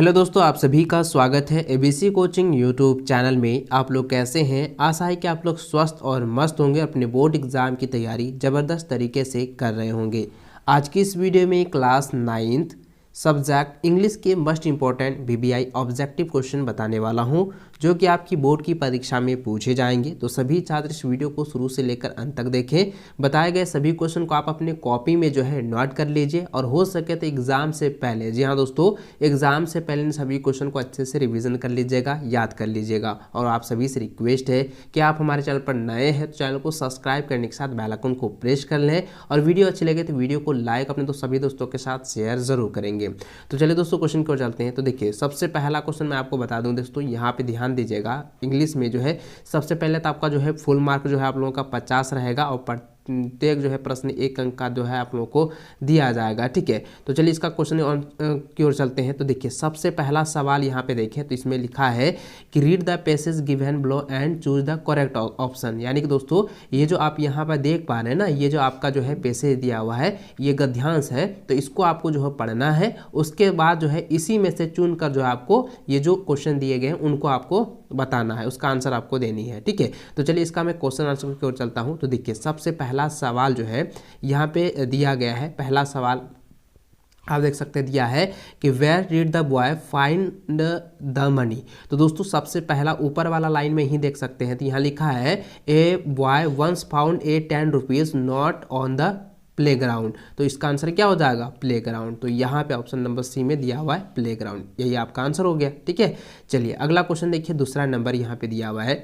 Hello दोस्तों, आप सभी का स्वागत है एबीसी कोचिंग यूट्यूब चैनल में। आप लोग कैसे हैं? आशा है कि आप लोग स्वस्थ और मस्त होंगे, अपने बोर्ड एग्ज़ाम की तैयारी ज़बरदस्त तरीके से कर रहे होंगे। आज की इस वीडियो में क्लास 9th सब्जेक्ट इंग्लिश के most important BBI objective question बताने वाला हूं, जो कि आपकी बोर्ड की परीक्षा में पूछे जाएंगे। तो सभी छात्र इस वीडियो को शुरू से लेकर अंत तक देखें। बताए गए सभी क्वेश्चन को आप अपने कॉपी में जो है नोट कर लीजिए, और हो सके तो एग्जाम से पहले, जी हाँ दोस्तों, एग्जाम से पहले इन सभी क्वेश्चन को अच्छे से रिवीजन कर लीजिएगा, याद कर लीजिएगा। और आप सभी से रिक्वेस्ट है कि आप हमारे चैनल पर नए हैं तो चैनल को सब्सक्राइब करने के साथ बेल आइकन को प्रेस कर लें, और वीडियो अच्छी लगे तो वीडियो को लाइक अपने सभी दोस्तों के साथ शेयर जरूर करेंगे। तो चलिए दोस्तों, क्वेश्चन की ओर चलते हैं। तो देखिए, सबसे पहला क्वेश्चन मैं आपको बता दूं दोस्तों, यहाँ पे ध्यान दीजिएगा। इंग्लिश में जो है सबसे पहले तो आपका जो है फुल मार्क जो है आप लोगों का 50 रहेगा, और प्रत्येक जो है प्रश्न 1 अंक का जो है आप लोगों को दिया जाएगा। ठीक है, तो चलिए इसका क्वेश्चन की ओर चलते हैं। तो देखिए, सबसे पहला सवाल यहाँ पे देखें तो इसमें लिखा है कि read the passage given below and choose the correct option. यानी कि दोस्तों, ये जो आप यहाँ पर देख पा रहे हैं ना, ये जो आपका जो है पैसेज दिया हुआ है, ये गद्यांश है। तो इसको आपको जो है पढ़ना है। उसके बाद जो है इसी में से चुन कर जो है आपको ये जो क्वेश्चन दिए गए हैं उनको आपको बताना है, उसका आंसर आपको देनी है। ठीक है, तो चलिए इसका मैं क्वेश्चन आंसर की ओर चलता हूँ। तो देखिए, सबसे पहला सवाल जो है यहाँ पे दिया गया है। पहला सवाल आप देख सकते हैं, दिया है कि where did the boy find the money. तो दोस्तों, सबसे पहला ऊपर वाला लाइन में ही देख सकते हैं। तो यहाँ लिखा है a boy once found a 10 rupees not on the playground. तो इसका आंसर क्या हो जाएगा? प्लेग्राउंड। तो यहाँ पे ऑप्शन नंबर सी में दिया हुआ है प्लेग्राउंड, यही आपका आंसर हो गया। ठीक है, चलिए अगला क्वेश्चन देखिए। दूसरा नंबर यहाँ पे दिया हुआ है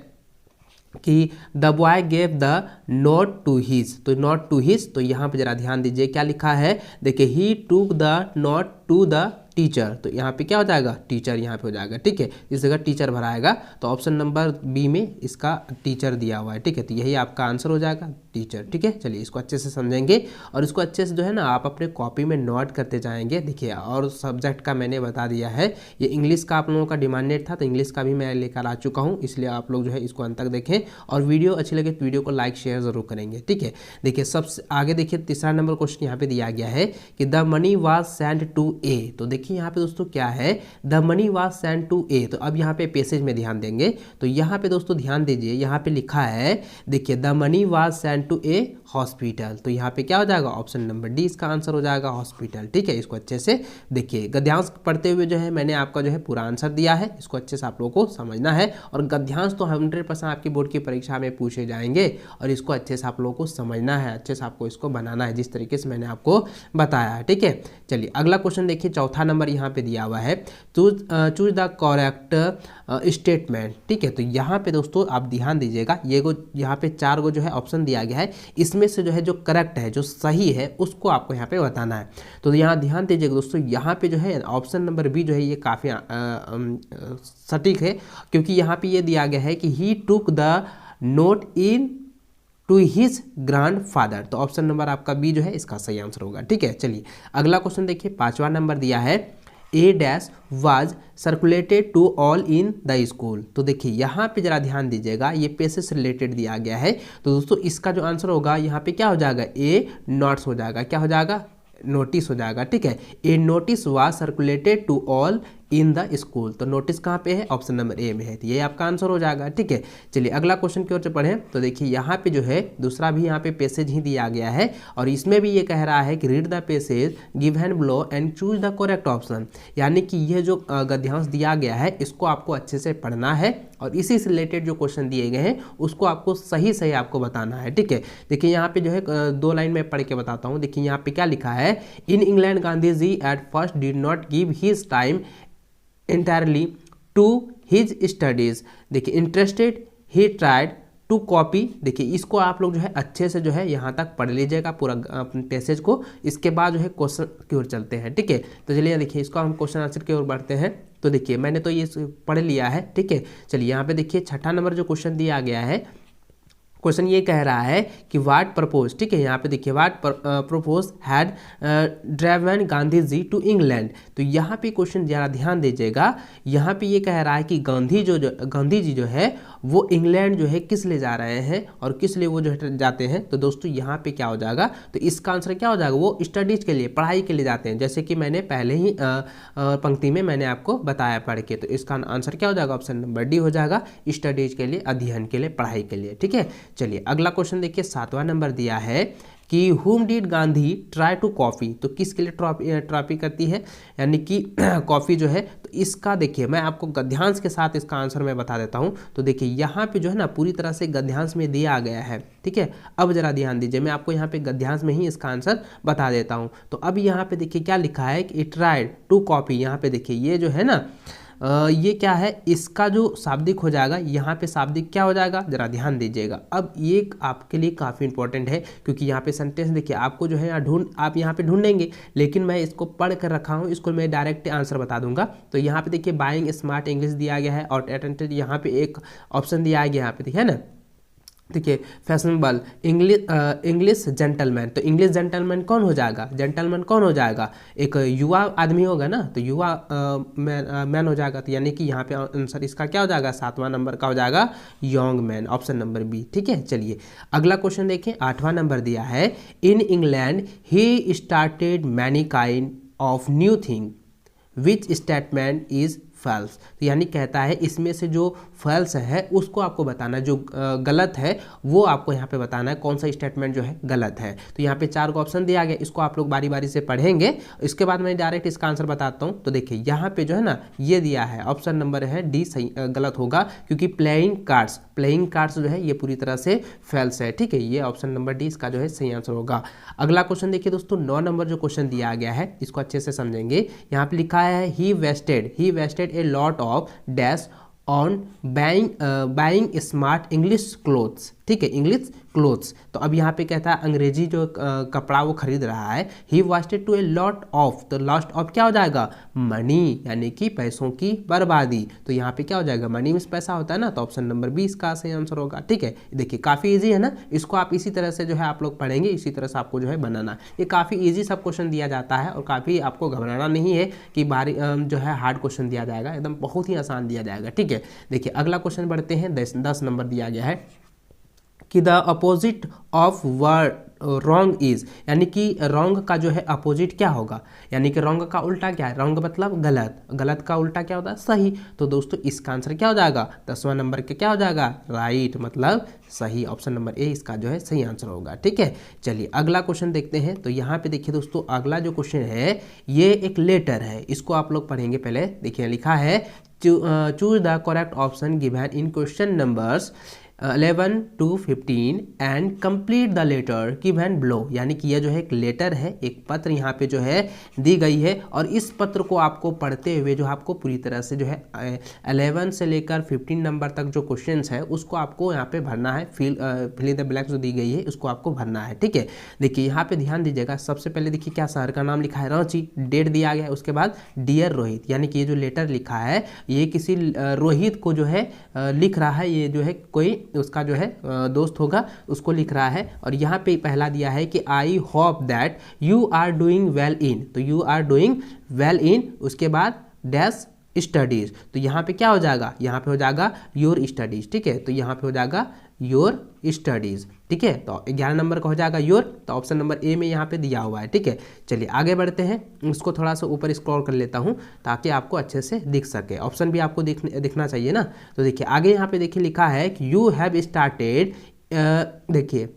कि the boy gave the note to his. तो नोट टू हिज, तो यहाँ पे जरा ध्यान दीजिए क्या लिखा है। देखिए, he took the note to the teacher. तो यहाँ पे क्या हो जाएगा? टीचर यहाँ पे हो जाएगा। ठीक है, इस जगह टीचर भराएगा, तो ऑप्शन नंबर बी में इसका टीचर दिया हुआ है। ठीक है, तो यही आपका आंसर हो जाएगा, टीचर। ठीक है, चलिए इसको अच्छे से समझेंगे, और इसको अच्छे से जो है ना आप अपने कॉपी में नोट करते जाएंगे। देखिए, और सब्जेक्ट का मैंने बता दिया है, ये इंग्लिश का आप लोगों का डिमांडेड था, तो इंग्लिश का भी मैं लेकर आ चुका हूँ, इसलिए आप लोग जो है इसको अंत तक देखें, और वीडियो अच्छी लगे तो वीडियो को लाइक शेयर जरूर करेंगे। ठीक है, देखिए सबसे आगे देखिए, तीसरा नंबर क्वेश्चन यहाँ पे दिया गया है कि the money was send to a. तो देखिए यहाँ पे दोस्तों क्या है, the money was send to a. तो अब यहाँ पे पैसेज में ध्यान देंगे, तो यहाँ पे दोस्तों ध्यान दीजिए, यहाँ पे लिखा है, देखिए the money was send to a hospital. तो यहाँ पे क्या हो जाएगा? ऑप्शन नंबर डी इसका आंसर हो जाएगा, हॉस्पिटल। ठीक है, इसको अच्छे से देखिए, गद्यांश पढ़ते हुए जो है मैंने आपका जो है पूरा आंसर दिया है, इसको अच्छे से आप लोगों को समझना है। और गद्यांश तो 100% आपकी बोर्ड की परीक्षा में पूछे जाएंगे, और इसको अच्छे से आप लोगों को समझना है, अच्छे से आपको इसको बनाना है, जिस तरीके से मैंने आपको बताया है। ठीक है, चलिए अगला क्वेश्चन देखिए। चौथा नंबर यहाँ पे दिया हुआ है, चूज द करेक्ट स्टेटमेंट। ठीक है, तो यहाँ पे दोस्तों आप ध्यान दीजिएगा, ये यहाँ पे 4 गो जो है ऑप्शन दिया गया है, इसमें से जो है जो करेक्ट है, जो सही है, उसको आपको यहाँ पे बताना है। तो यहाँ ध्यान दीजिएगा दोस्तों, यहाँ पे जो है ऑप्शन नंबर बी जो है ये काफ़ी सटीक है, क्योंकि यहाँ पे ये दिया गया है कि he took the note into his grandfather. तो ऑप्शन नंबर आपका बी जो है इसका सही आंसर होगा। ठीक है, चलिए अगला क्वेश्चन देखिए। 5वां नंबर दिया है a dash was circulated to all in the school. तो देखिए यहाँ पे जरा ध्यान दीजिएगा, ये पैसे से रिलेटेड दिया गया है। तो दोस्तों इसका जो आंसर होगा यहाँ पे क्या हो जाएगा? ए नोट्स हो जाएगा। क्या हो जाएगा? नोटिस हो जाएगा। ठीक है, a notice was circulated to all in the school. तो नोटिस कहाँ पे है? ऑप्शन नंबर ए में है, तो ये आपका आंसर हो जाएगा। ठीक है, चलिए अगला क्वेश्चन की ओर से पढ़ें। तो देखिए यहाँ पे जो है दूसरा भी यहाँ पे पैसेज ही दिया गया है, और इसमें भी ये कह रहा है कि read the passage given below and choose the correct option. यानी कि ये जो गद्यांश दिया गया है, इसको आपको अच्छे से पढ़ना है, और इसी से रिलेटेड जो क्वेश्चन दिए गए हैं उसको आपको सही सही आपको बताना है। ठीक है, देखिए यहाँ पे जो है 2 लाइन में पढ़ के बताता हूँ। देखिए यहाँ पे क्या लिखा है, in England Gandhi ji at first did not give his time entirely to his studies। देखिए interested he tried to copy. देखिए इसको आप लोग जो है अच्छे से जो है यहाँ तक पढ़ लीजिएगा पूरा पैसेज को। इसके बाद जो है क्वेश्चन की ओर चलते हैं। ठीक है, तो चलिए देखिए इसको हम क्वेश्चन आंसर की ओर बढ़ते हैं। तो देखिए मैंने तो ये पढ़ लिया है। ठीक है, चलिए यहाँ पे देखिए 6ठा नंबर जो क्वेश्चन दिया गया है, क्वेश्चन ये कह रहा है कि वाट प्रपोज, ठीक है, यहाँ पे देखिए what propose had driven Gandhi ji to England. तो यहाँ पे क्वेश्चन जरा ध्यान दीजिएगा, यहाँ पे ये कह रहा है कि गांधी जी जो है वो इंग्लैंड जो है किस लिए जा रहे हैं और किस लिए वो जो है जाते हैं। तो दोस्तों यहाँ पे क्या हो जाएगा, तो इसका आंसर क्या हो जाएगा, वो स्टडीज के लिए, पढ़ाई के लिए जाते हैं, जैसे कि मैंने पहले ही पंक्ति में मैंने आपको बताया पढ़ के। तो इसका आंसर क्या हो जाएगा, ऑप्शन नंबर डी हो जाएगा, स्टडीज के लिए, अध्ययन के लिए, पढ़ाई के लिए। ठीक है, चलिए अगला क्वेश्चन देखिए, 7वां नंबर दिया है कि whom did Gandhi try to copy. तो किसके लिए ट्रॉपी करती है, यानी कि कॉफ़ी जो है। तो इसका देखिए मैं आपको गद्यांश के साथ इसका आंसर मैं बता देता हूं। तो देखिए यहाँ पे जो है ना पूरी तरह से गद्यांश में दिया गया है, ठीक है। अब जरा ध्यान दीजिए, मैं आपको यहाँ पे गद्यांश में ही इसका आंसर बता देता हूँ। तो अब यहाँ पे देखिए क्या लिखा है कि इट ट्राइड टू कॉपी। यहाँ पे देखिए ये जो है ना ये क्या है, इसका जो शाब्दिक हो जाएगा, यहाँ पे शाब्दिक क्या हो जाएगा, जरा ध्यान दीजिएगा। अब ये आपके लिए काफ़ी इंपॉर्टेंट है, क्योंकि यहाँ पे सेंटेंस देखिए आपको जो है आप यहाँ पे ढूंढेंगे, लेकिन मैं इसको पढ़ कर रखा हूँ, इसको मैं डायरेक्ट आंसर बता दूंगा। तो यहाँ पे देखिए बाइंग स्मार्ट इंग्लिश दिया गया है और अटेंटेड यहाँ पे एक ऑप्शन दिया गया, यहाँ पे देखिए है ना, देखिए फैशनेबल इंग्लिश जेंटलमैन। तो इंग्लिश जेंटलमैन कौन हो जाएगा, जेंटलमैन कौन हो जाएगा, एक युवा आदमी होगा ना, तो युवा मैन हो जाएगा। तो यानी कि यहाँ पे आंसर इसका क्या हो जाएगा, 7वां नंबर का हो जाएगा young man, option number B. ठीक है, चलिए अगला क्वेश्चन देखें, 8वां नंबर दिया है in England he started many kind of new thing which statement is false. तो यानी कहता है इसमें से जो फॉल्स है उसको आपको बताना, जो गलत है वो आपको यहाँ पे बताना है, कौन सा स्टेटमेंट जो है गलत है। तो यहाँ पे 4 को ऑप्शन दिया गया, इसको आप लोग बारी बारी से पढ़ेंगे, इसके बाद मैं डायरेक्ट इसका आंसर बताता हूँ। तो देखिए यहाँ पे जो है ना ये दिया है, ऑप्शन नंबर है डी सही गलत होगा, क्योंकि प्लेइंग कार्ड्स जो है ये पूरी तरह से फॉल्स है। ठीक है, ये ऑप्शन नंबर डी इसका जो है सही आंसर होगा। अगला क्वेश्चन देखिए दोस्तों, 9 नंबर जो क्वेश्चन दिया गया है इसको अच्छे से समझेंगे। यहाँ पे लिखा है ही wasted a lot of dash on buying smart English clothes। ठीक है, इंग्लिश क्लोथ्स। तो अब यहाँ पे कहता है अंग्रेजी जो कपड़ा वो खरीद रहा है, he wasted to a lot of. तो लॉस्ट ऑफ क्या हो जाएगा, मनी, यानी कि पैसों की बर्बादी। तो यहाँ पे क्या हो जाएगा, मनी में पैसा होता है ना, तो ऑप्शन नंबर बी इसका सही आंसर होगा। ठीक है, देखिए काफ़ी इजी है ना, इसको आप इसी तरह से जो है आप लोग पढ़ेंगे, इसी तरह से आपको जो है बनाना। ये काफ़ी इजी सब क्वेश्चन दिया जाता है और काफ़ी आपको घबराना नहीं है कि भारी जो है हार्ड क्वेश्चन दिया जाएगा, एकदम बहुत ही आसान दिया जाएगा। ठीक है, देखिए अगला क्वेश्चन बढ़ते हैं, 10 नंबर दिया गया है कि the opposite of word wrong is, यानी कि रॉन्ग का जो है अपोजिट क्या होगा, यानी कि रॉन्ग का उल्टा क्या है, रॉन्ग मतलब गलत, गलत का उल्टा क्या होता है, सही। तो दोस्तों इसका आंसर क्या हो जाएगा, 10वां नंबर के क्या हो जाएगा, राइट मतलब सही, ऑप्शन नंबर ए इसका जो है सही आंसर होगा। ठीक है, चलिए अगला क्वेश्चन देखते हैं। तो यहाँ पे देखिए दोस्तों, अगला जो क्वेश्चन है ये एक लेटर है, इसको आप लोग पढ़ेंगे। पहले देखिए लिखा है choose the correct option given in question numbers 11 to 15 and complete the letter given below. यानी कि यह जो है एक लेटर है, एक पत्र यहाँ पे जो है दी गई है, और इस पत्र को आपको पढ़ते हुए जो आपको पूरी तरह से जो है 11 से लेकर 15 नंबर तक जो क्वेश्चंस है उसको आपको यहाँ पे भरना है, फिल इन द ब्लैंक्स जो दी गई है उसको आपको भरना है। ठीक है, देखिए यहाँ पे ध्यान दीजिएगा, सबसे पहले देखिए क्या शहर का नाम लिखा है, रांची, डेट दिया गया है, उसके बाद डियर रोहित, यानी कि ये जो लेटर लिखा है ये किसी रोहित को जो है लिख रहा है, ये जो है कोई उसका जो है दोस्त होगा उसको लिख रहा है। और यहाँ पे पहला दिया है कि I hope that you are doing well in, तो you are doing well in, उसके बाद डैश स्टडीज। तो यहाँ पे क्या हो जाएगा, यहाँ पे हो जाएगा योर स्टडीज। ठीक है, तो यहाँ पे हो जाएगा योर स्टडीज। ठीक है, तो 11 नंबर का हो जाएगा योर, तो ऑप्शन नंबर ए में यहाँ पे दिया हुआ है। ठीक है, चलिए आगे बढ़ते हैं, उसको थोड़ा सा ऊपर स्क्रॉल कर लेता हूँ ताकि आपको अच्छे से दिख सके, ऑप्शन भी आपको दिखना चाहिए ना। तो देखिए आगे यहाँ पे देखिए लिखा है कि यू हैव स्टार्टेड, देखिए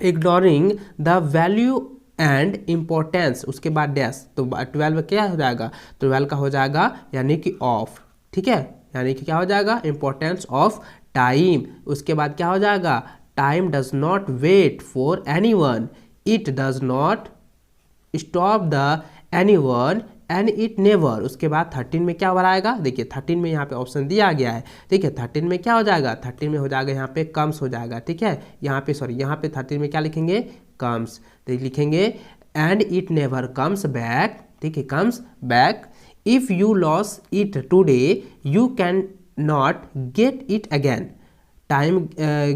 ignoring the value and importance, उसके बाद डैश। तो 12 क्या हो जाएगा, 12 का हो जाएगा यानी कि ऑफ। ठीक है, यानी कि क्या हो जाएगा, इम्पोर्टेंस ऑफ टाइम। उसके बाद क्या हो जाएगा, time does not wait for anyone, it does not stop the anyone and it never. उसके बाद 13 में क्या बनाएगा, देखिए 13 में यहाँ पे ऑप्शन दिया गया है। ठीक है, 13 में क्या हो जाएगा, 13 में हो जाएगा यहाँ पे कम्स हो जाएगा। ठीक है, यहाँ पे सॉरी, यहाँ पे 13 में क्या लिखेंगे, कम्स, तो लिखेंगे and it never comes back. ठीक है, comes back, if you lose it today you can not get it again. Time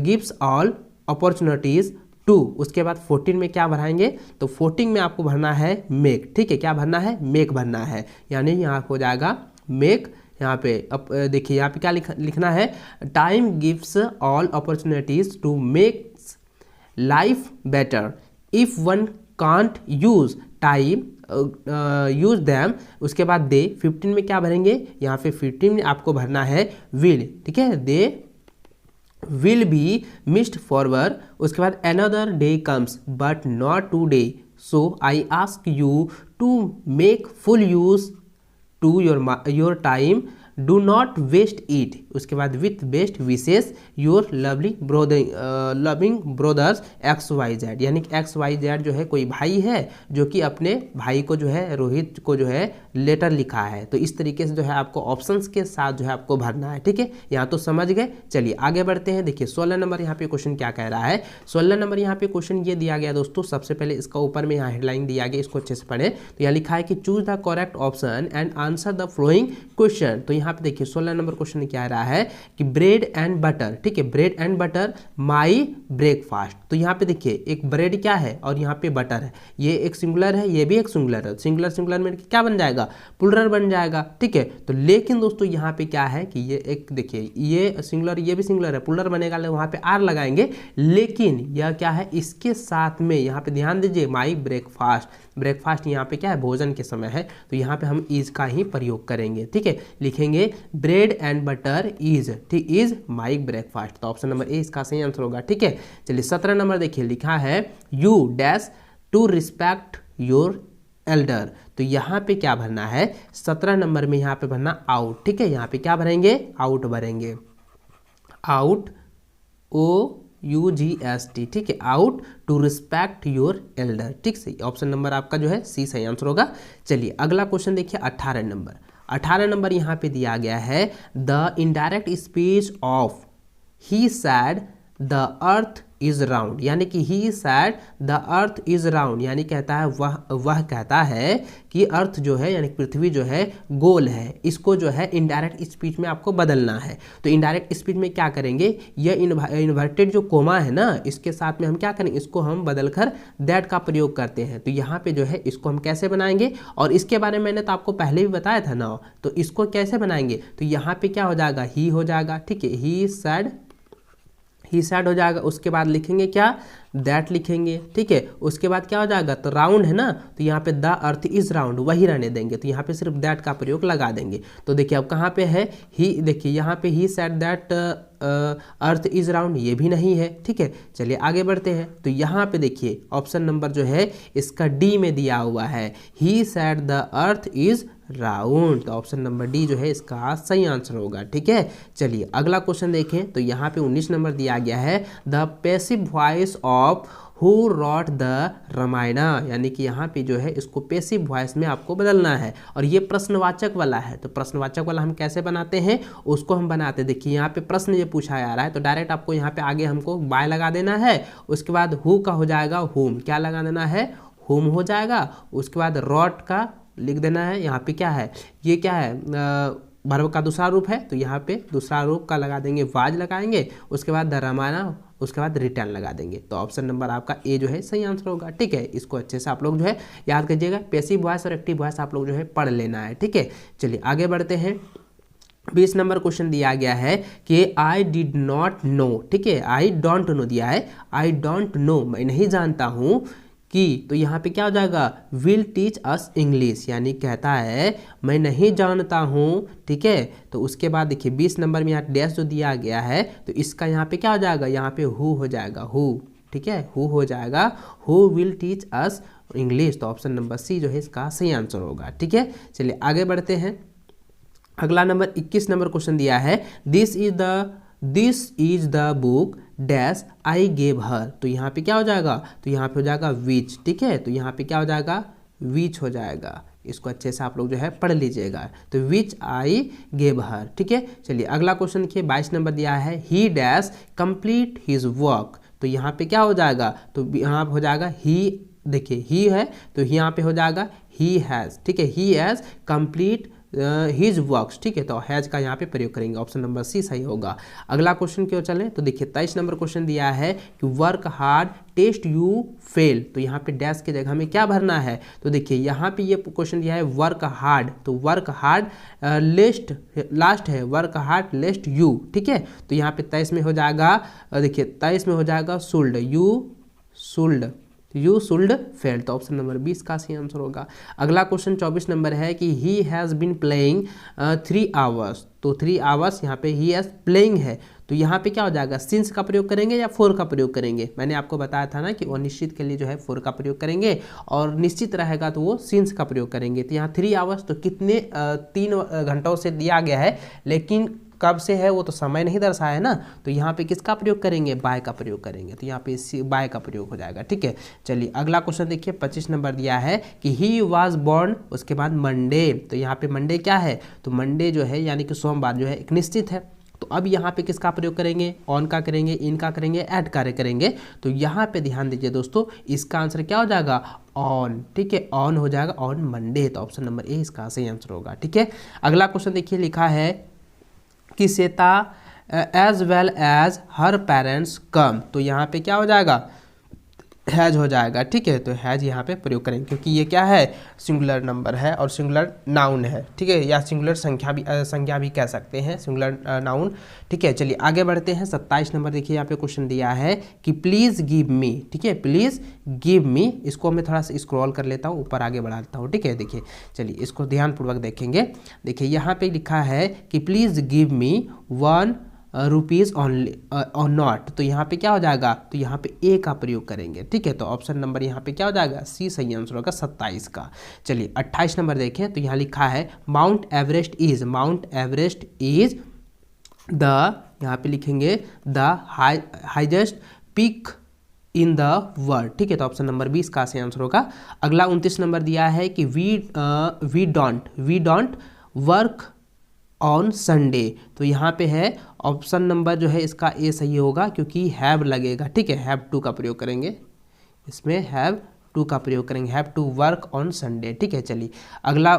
gives all opportunities to, उसके बाद 14 में क्या भराएंगे, तो 14 में आपको भरना है मेक, ठीक है, क्या भरना है, मेक भरना है, यानी यहाँ हो जाएगा मेक। यहाँ पे अब देखिए यहाँ पे क्या लिखना है, time gives all opportunities to make life better, if one can't use time use them, उसके बाद दे 15 में क्या भरेंगे, यहाँ पे 15 में आपको भरना है विल, ठीक है, they will be missed forward, उसके बाद another day comes but not today, so I ask you to make full use to your time, do not waste it, उसके बाद with best wishes your loving brothers XYZ, यानी कि XYZ जो है कोई भाई है जो कि अपने भाई को जो है रोहित को जो है लेटर लिखा है। तो इस तरीके से जो है आपको ऑप्शंस के साथ जो है आपको भरना है, ठीक है, यहाँ तो समझ गए। चलिए आगे बढ़ते हैं। देखिए 16 नंबर यहाँ पे क्वेश्चन क्या कह रहा है, 16 नंबर यहाँ पे क्वेश्चन ये दिया गया दोस्तों, सबसे पहले इसका ऊपर में यहाँ हेडलाइन दिया गया, इसको अच्छे से पढ़े। तो यहाँ लिखा है कि choose the correct option and answer the flowing question. तो यहाँ पे देखिए 16 नंबर क्वेश्चन क्या रहा है कि ब्रेड एंड बटर, ठीक है, bread and butter my breakfast. तो यहाँ पे देखिए एक ब्रेड क्या है और यहाँ पे बटर है, ये एक सिंगुलर है, ये भी एक सिंगुलर है, सिंगुलर सिंगुलर में क्या बन जाएगा, प्लुरल बन जाएगा, ठीक है। तो लेकिन दोस्तों यहाँ पे क्या है कि ये एक देखिए ये सिंगुलर, ये भी सिंगुलर है, प्लुरल बनेगा, वहाँ पे आर लगाएंगे, लेकिन यह क्या है इसके साथ में, यहाँ पे ध्यान दीजिए माई ब्रेकफास्ट, ब्रेकफास्ट यहाँ पे क्या है भोजन के समय है, तो यहाँ पे हम इज का ही प्रयोग करेंगे, ठीक है, लिखेंगे ब्रेड एंड बटर इज, ठीक, इज माई ब्रेकफास्ट। तो ऑप्शन नंबर ए इसका सही आंसर होगा, ठीक है। चलिए 17 नंबर देखिए लिखा है you dash to respect your elder. तो यहाँ पे क्या भरना है, 17 नंबर में यहाँ पे भरना आउट, ठीक है, यहाँ पे क्या भरेंगे, आउट भरेंगे, आउट OUGST, ठीक है, ought to respect your elder, ठीक सही, ऑप्शन नंबर आपका जो है सी सही आंसर होगा। चलिए अगला क्वेश्चन देखिए 18 नंबर, 18 नंबर यहाँ पे दिया गया है the indirect speech of he said the earth is round, यानी कि he said the earth is round, यानी कहता है वह कहता है कि अर्थ जो है यानी पृथ्वी जो है गोल है, इसको जो है इनडायरेक्ट स्पीच में आपको बदलना है। तो इनडायरेक्ट स्पीच में क्या करेंगे, ये इन्वर्टेड जो कोमा है ना, इसके साथ में हम क्या करेंगे, इसको हम बदलकर दैट का प्रयोग करते हैं। तो यहाँ पे जो है इसको हम कैसे बनाएंगे, और इसके बारे में मैंने तो आपको पहले भी बताया था ना, तो इसको कैसे बनाएंगे, तो यहाँ पे क्या हो जाएगा, ही हो जाएगा, ठीक है, ही सैड हो जाएगा, उसके बाद लिखेंगे क्या, दैट लिखेंगे, ठीक है, उसके बाद क्या हो जाएगा, तो राउंड है ना, तो यहाँ पे द अर्थ इज राउंड वही रहने देंगे, तो यहाँ पे सिर्फ दैट का प्रयोग लगा देंगे। तो देखिए अब कहाँ पे है ही, देखिए यहाँ पे he said that earth is round, ये भी नहीं है, ठीक है। चलिए आगे बढ़ते हैं। तो यहाँ पे देखिए ऑप्शन नंबर जो है इसका डी में दिया हुआ है he said the earth is round, तो ऑप्शन नंबर डी जो है इसका सही आंसर होगा, ठीक है। चलिए अगला क्वेश्चन देखें। तो यहाँ पे 19 नंबर दिया गया है the passive voice of who rot the Ramayana, यानी कि यहाँ पे जो है इसको पैसिव वॉइस में आपको बदलना है, और ये प्रश्नवाचक वाला है। तो प्रश्नवाचक वाला हम कैसे बनाते हैं, उसको हम बनाते हैं, देखिए यहाँ पे प्रश्न ये पूछा जा रहा है, तो डायरेक्ट आपको यहाँ पे आगे हमको बाय लगा देना है, उसके बाद हु का हो जाएगा हुम, क्या लगा देना है, हुम हो जाएगा, उसके बाद रॉट का लिख देना है, यहाँ पे क्या है, ये क्या है वर्ब का दूसरा रूप है, तो यहाँ पे दूसरा रूप का लगा देंगे, वाज लगाएंगे, उसके बाद द रामायणा, उसके बाद रिटर्न लगा देंगे। तो ऑप्शन नंबर आपका ए जो है सही आंसर होगा, ठीक है। इसको अच्छे से आप लोग जो है याद कीजिएगा, पैसिव वॉइस और एक्टिव वॉइस आप लोग जो है पढ़ लेना है, ठीक है। चलिए आगे बढ़ते हैं। 20 नंबर क्वेश्चन दिया गया है कि आई डिड नॉट नो, ठीक है, आई डोंट नो दिया है, आई डोंट नो मैं नहीं जानता हूँ कि, तो यहाँ पे क्या हो जाएगा, विल टीच अस इंग्लिश, यानी कहता है मैं नहीं जानता हूँ, ठीक है। तो उसके बाद देखिए 20 नंबर में यहाँ डैश जो दिया गया है, तो इसका यहाँ पे क्या हो जाएगा, यहाँ पे हु हो जाएगा, हु, ठीक है, हु हो जाएगा, who will teach us English. तो ऑप्शन नंबर सी जो है इसका सही आंसर होगा, ठीक है। चलिए आगे बढ़ते हैं। अगला नंबर 21 नंबर क्वेश्चन दिया है this is the book dash I gave her, तो यहाँ पे क्या हो जाएगा, तो यहाँ पे हो जाएगा विच, ठीक है, तो यहाँ पे क्या हो जाएगा, विच हो जाएगा, इसको अच्छे से आप लोग जो है पढ़ लीजिएगा, तो विच आई गेव हर, ठीक है। चलिए अगला क्वेश्चन देखिए 22 नंबर दिया है ही डैश कंप्लीट हिज वर्क, तो यहाँ पे क्या हो जाएगा, तो यहाँ पे हो जाएगा ही, देखिए ही है तो यहाँ पे हो जाएगा ही हैज़, ठीक है, he has complete his works, ठीक है, तो हैज का यहाँ पे प्रयोग करेंगे, ऑप्शन नंबर सी सही होगा। अगला क्वेश्चन क्यों चले, तो देखिए 23 नंबर क्वेश्चन दिया है कि work hard test you fail, तो यहाँ पे डैश की जगह में क्या भरना है, तो देखिए यहाँ पे ये क्वेश्चन दिया है वर्क हार्ड, तो वर्क हार्ड लेस्ट लास्ट है, वर्क हार्ड लेस्ट यू, ठीक है, तो यहाँ पे 23 में हो जाएगा, देखिए 23 में हो जाएगा शुल्ड, यू शुल्ड फेल, तो ऑप्शन नंबर 20 का सही आंसर होगा। अगला क्वेश्चन 24 नंबर है कि he has been playing 3 hours, तो 3 आवर्स यहाँ पे ही हैज़ प्लेइंग है, तो यहाँ पे क्या हो जाएगा, सिंस का प्रयोग करेंगे या फोर का प्रयोग करेंगे, मैंने आपको बताया था ना कि अनिश्चित के लिए जो है फोर का प्रयोग करेंगे और निश्चित रहेगा तो वो सिंस का प्रयोग करेंगे। तो यहाँ 3 आवर्स तो कितने 3 घंटों से दिया गया है, लेकिन कब से है वो तो समय नहीं दर्शाया है ना, तो यहाँ पे किसका प्रयोग करेंगे, बाय का प्रयोग करेंगे, तो यहाँ पे बाय का प्रयोग हो जाएगा, ठीक है। चलिए अगला क्वेश्चन देखिए 25 नंबर दिया है कि ही वाज बॉर्न, उसके बाद मंडे, तो यहाँ पे मंडे क्या है, तो मंडे जो है यानी कि सोमवार जो है एक निश्चित है, तो अब यहाँ पे किसका प्रयोग करेंगे, ऑन का करेंगे, इन का करेंगे, ऐड कार्य करेंगे, तो यहाँ पे ध्यान दीजिए दोस्तों, इसका आंसर क्या हो जाएगा, ऑन, ठीक है, ऑन हो जाएगा ऑन मंडे, तो ऑप्शन नंबर ए इसका सही आंसर होगा, ठीक है। अगला क्वेश्चन देखिए लिखा है कि श्वेता एज वेल एज हर पेरेंट्स कम, तो यहाँ पे क्या हो जाएगा, हैज हो जाएगा, ठीक है, तो हैज यहाँ पे प्रयोग करेंगे क्योंकि ये क्या है, सिंगुलर नंबर है और सिंगुलर नाउन है, ठीक है, या सिंगुलर संख्या भी कह सकते हैं, सिंगुलर नाउन, ठीक है। चलिए आगे बढ़ते हैं 27 नंबर देखिए यहाँ पे क्वेश्चन दिया है कि प्लीज़ गिव मी, ठीक है, प्लीज़ गिव मी, इसको मैं थोड़ा सा स्क्रॉल कर लेता हूँ, ऊपर आगे बढ़ाता हूँ, ठीक है। देखिए चलिए इसको ध्यानपूर्वक देखेंगे, देखिए यहाँ पे लिखा है कि please give me 1 rupees only और नॉट, तो यहाँ पे क्या हो जाएगा, तो यहाँ पे ए का प्रयोग करेंगे, ठीक है, तो ऑप्शन नंबर यहाँ पे क्या हो जाएगा, सी सही आंसर होगा 27 का। चलिए 28 नंबर देखें, तो यहाँ लिखा है माउंट एवरेस्ट इज द, यहाँ पे लिखेंगे the highest peak in the world, ठीक है, तो ऑप्शन नंबर 20 का सही आंसर होगा। अगला 29 नंबर दिया है कि we don't work on Sunday, तो यहाँ पे है ऑप्शन नंबर जो है इसका ए सही होगा क्योंकि हैव लगेगा, ठीक है, हैव टू का प्रयोग करेंगे, इसमें हैव टू का प्रयोग करेंगे, have to work on Sunday, ठीक है। चलिए अगला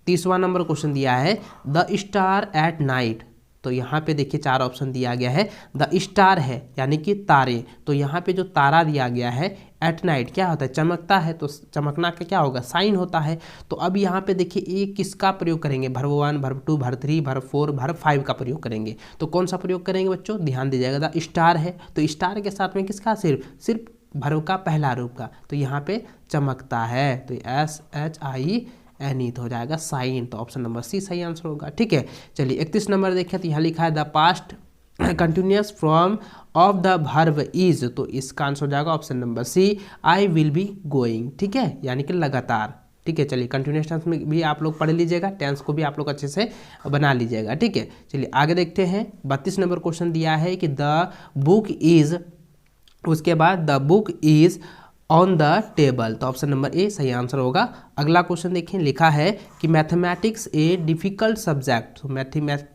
30वां नंबर क्वेश्चन दिया है द स्टार एट नाइट, तो यहाँ पे देखिए 4 ऑप्शन दिया गया है, द स्टार है यानी कि तारे, तो यहाँ पे जो तारा दिया गया है एट नाइट क्या होता है, चमकता है, तो चमकना का क्या होगा, साइन होता है, तो अब यहाँ पे देखिए ये किसका प्रयोग करेंगे, verb 1 verb 2 verb 3 verb 4 verb 5 का प्रयोग करेंगे, तो कौन सा प्रयोग करेंगे बच्चों, ध्यान दीजिएगा, द स्टार है, तो स्टार के साथ में किसका, सिर्फ वर्ब का पहला रूप का, तो यहाँ पे चमकता है, तो SHIN हो जाएगा साइन, तो ऑप्शन नंबर सी सही आंसर होगा, ठीक है। चलिए 31 नंबर देखें, तो यहाँ लिखा है the past continuous form of the verb is, तो इसका आंसर हो जाएगा option number C I will be going, ठीक है, यानी कि लगातार, ठीक है। चलिए कंटिन्यूस टेंस में भी आप लोग पढ़ लीजिएगा, टेंस को भी आप लोग अच्छे से बना लीजिएगा, ठीक है। चलिए आगे देखते हैं 32 नंबर क्वेश्चन दिया है कि द बुक इज, उसके बाद the book is on the table, तो ऑप्शन नंबर ए सही आंसर होगा। अगला क्वेश्चन देखें, लिखा है कि मैथमेटिक्स ए डिफिकल्ट सब्जेक्ट, तो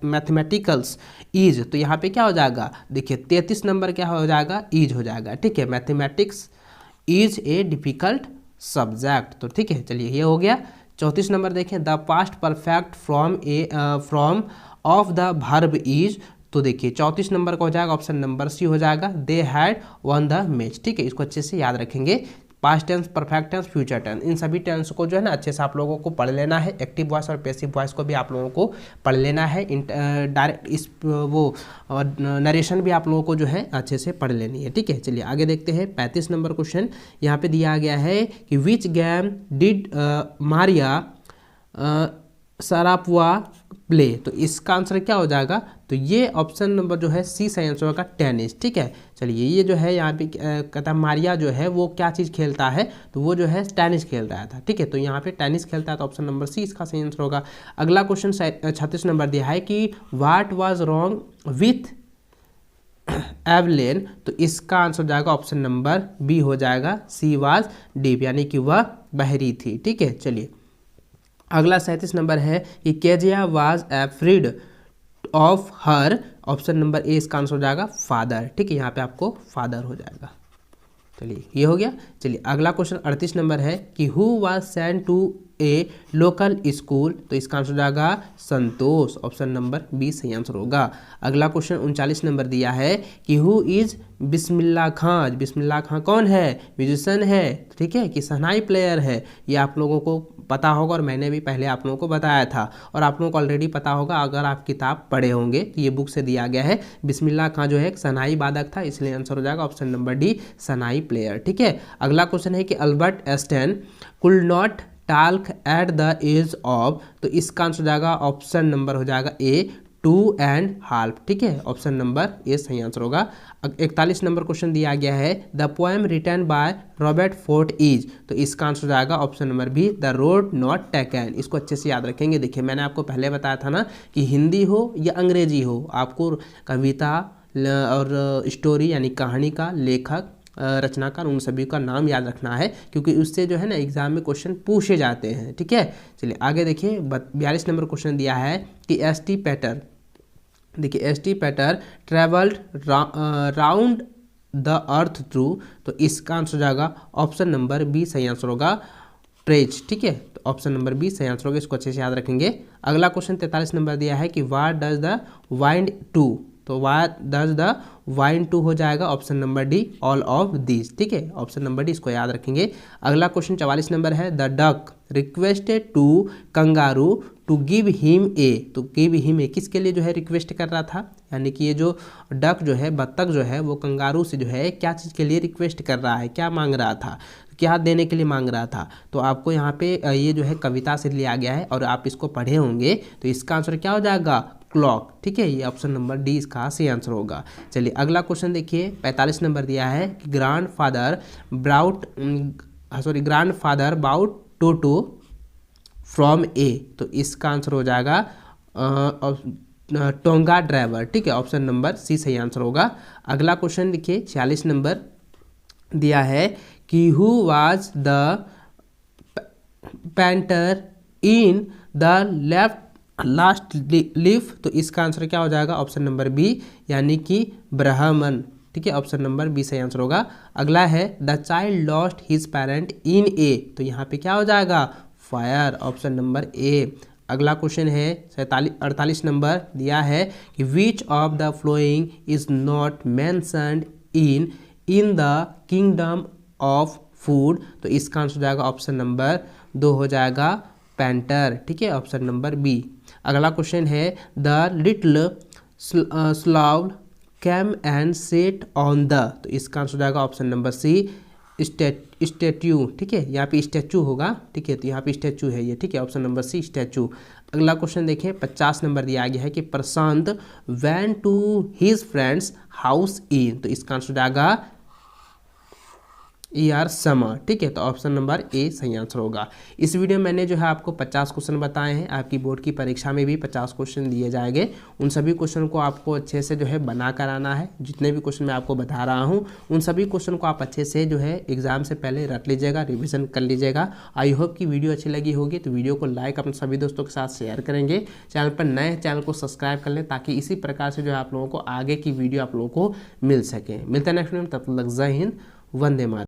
मैथमेटिकल्स इज, तो यहाँ पे क्या हो जाएगा, देखिए 33 नंबर क्या हो जाएगा, इज हो जाएगा, ठीक है, mathematics is a difficult subject, तो ठीक है। चलिए ये हो गया। 34 नंबर देखें, the past perfect from of the verb is, तो देखिए 34 नंबर का हो जाएगा ऑप्शन नंबर सी हो जाएगा, they had won the match, ठीक है, इसको अच्छे से याद रखेंगे, past tense, perfect tense, future tense, इन सभी टेंस को जो है ना अच्छे से आप लोगों को पढ़ लेना है, एक्टिव वॉइस और पैसिव वॉइस को भी आप लोगों को पढ़ लेना है, डायरेक्ट इस वो नरेशन भी आप लोगों को जो है अच्छे से पढ़ लेनी है, ठीक है। चलिए आगे देखते हैं 35 नंबर क्वेश्चन, यहाँ पे दिया गया है कि which game did Maria Sharapova play, तो इसका आंसर क्या हो जाएगा, तो ये ऑप्शन नंबर जो है सी सही आंसर होगा टेनिस, ठीक है। चलिए ये जो है यहाँ पे कहता है मारिया जो है वो क्या चीज़ खेलता है, तो वो जो है टेनिस खेल रहा था, ठीक है, तो यहाँ पे टेनिस खेलता है, तो ऑप्शन नंबर सी इसका सही आंसर होगा। अगला क्वेश्चन 36 नंबर दिया है कि what was wrong with Evelyn, तो इसका आंसर हो जाएगा ऑप्शन नंबर बी हो जाएगा, सी वाज डीप, यानी कि वह बहरी थी, ठीक है। चलिए अगला 37 नंबर है कि Kezia was afraid of her, option number A इसका आंसर हो जाएगा फादर, ठीक है, यहाँ पे आपको फादर हो जाएगा। चलिए ये हो गया। चलिए अगला क्वेश्चन 38 नंबर है कि who was sent to a local school, तो इसका आंसर हो जाएगा संतोष, ऑप्शन नंबर बी सही आंसर होगा। अगला क्वेश्चन 39 नंबर दिया है कि हु इज बिस्मिल्लाह खान। बिस्मिल्लाह खान कौन है? म्यूजिशियन है, ठीक है, कि शहनाई प्लेयर है। ये आप लोगों को पता होगा और मैंने भी पहले आप लोगों को बताया था और आप लोगों को ऑलरेडी पता होगा अगर आप किताब पढ़े होंगे तो ये बुक से दिया गया है। बिस्मिल्लाह खान जो है एक शहनाई वादक था, इसलिए आंसर हो जाएगा option number D shehnai player, ठीक है। अगला क्वेश्चन है कि Albert Einstein could not talk at the age of, तो इसका आंसर हो जाएगा ऑप्शन नंबर हो जाएगा ए 2.5, ठीक है, ऑप्शन नंबर ए सही आंसर होगा। 41 नंबर क्वेश्चन दिया गया है the poem written by Robert Frost is, तो इसका आंसर हो जाएगा option number B the road not taken. इसको अच्छे से याद रखेंगे। देखिए मैंने आपको पहले बताया था ना कि हिंदी हो या अंग्रेजी हो, आपको कविता और स्टोरी यानी कहानी का लेखक रचनाकार उन सभी का नाम याद रखना है, क्योंकि उससे जो है ना एग्जाम में क्वेश्चन पूछे जाते हैं, ठीक है। चलिए आगे देखिए 42 नंबर क्वेश्चन दिया है कि एस.टी. पैटर, देखिए एस.टी. पैटर travelled round the earth through, तो इसका आंसर हो जाएगा ऑप्शन नंबर बी सही आंसर होगा ट्रेज, ठीक है, तो ऑप्शन नंबर बी सही आंसर होगा, इसको अच्छे से याद रखेंगे। अगला क्वेश्चन 43 नंबर दिया है कि what does the wind to, तो what does the wind to हो जाएगा option number D all of this, ठीक है, ऑप्शन नंबर डी इसको याद रखेंगे। अगला क्वेश्चन 44 नंबर है the duck requested to kangaroo to give him a, तो गिव हिम ए किसके लिए जो है रिक्वेस्ट कर रहा था, यानी कि ये जो डक जो है बत्तख जो है वो कंगारू से जो है क्या चीज़ के लिए रिक्वेस्ट कर रहा है, क्या मांग रहा था, क्या देने के लिए मांग रहा था। तो आपको यहाँ पे ये जो है कविता से लिया गया है और आप इसको पढ़े होंगे, तो इसका आंसर क्या हो जाएगा क्लॉक, ठीक है, ये ऑप्शन नंबर डी इसका सही आंसर होगा। चलिए अगला क्वेश्चन देखिए 45 नंबर दिया है कि grandfather bought Toto from a, तो इसका आंसर हो जाएगा टोंगा ड्राइवर, ठीक है, ऑप्शन नंबर सी सही आंसर होगा। अगला क्वेश्चन देखिए 46 नंबर दिया है कि who was the painter in the left last leaf, तो इसका आंसर क्या हो जाएगा ऑप्शन नंबर बी यानी कि ब्राह्मण, ठीक है, ऑप्शन नंबर बी सही आंसर होगा। अगला है the child lost his parent in a, तो यहाँ पे क्या हो जाएगा फायर, ऑप्शन नंबर ए। अगला क्वेश्चन है 48 नंबर दिया है कि which of the following is not mentioned in the kingdom of food, तो इसका आंसर हो जाएगा ऑप्शन नंबर 2 हो जाएगा पेंटर, ठीक है, ऑप्शन नंबर बी। अगला क्वेश्चन है the little slave came and set on the, तो इसका आंसर हो जाएगा ऑप्शन नंबर सी स्टैच्यू, ठीक है, यहाँ पे स्टैचू होगा, ठीक है, तो यहाँ पे स्टैचू है ये, ठीक है, ऑप्शन नंबर सी स्टैचू। अगला क्वेश्चन देखें 50 नंबर दिया गया है कि Prashant went to his friend's house in, तो इसका आंसर हो जाएगा समर, ठीक है, तो ऑप्शन नंबर ए सही आंसर होगा। इस वीडियो में मैंने जो है आपको 50 क्वेश्चन बताए हैं, आपकी बोर्ड की परीक्षा में भी 50 क्वेश्चन दिए जाएंगे। उन सभी क्वेश्चन को आपको अच्छे से जो है बना कर आना है। जितने भी क्वेश्चन मैं आपको बता रहा हूँ उन सभी क्वेश्चन को आप अच्छे से जो है एग्जाम से पहले रट लीजिएगा, रिविजन कर लीजिएगा। आई होप कि वीडियो अच्छी लगी होगी, तो वीडियो को लाइक अपने सभी दोस्तों के साथ शेयर करेंगे। चैनल पर नए चैनल को सब्सक्राइब कर लें ताकि इसी प्रकार से जो है आप लोगों को आगे की वीडियो आप लोगों को मिल सके। मिलते हैं नेक्स्ट वीडियो में, तब तक जय हिंद, वंदे मातरम।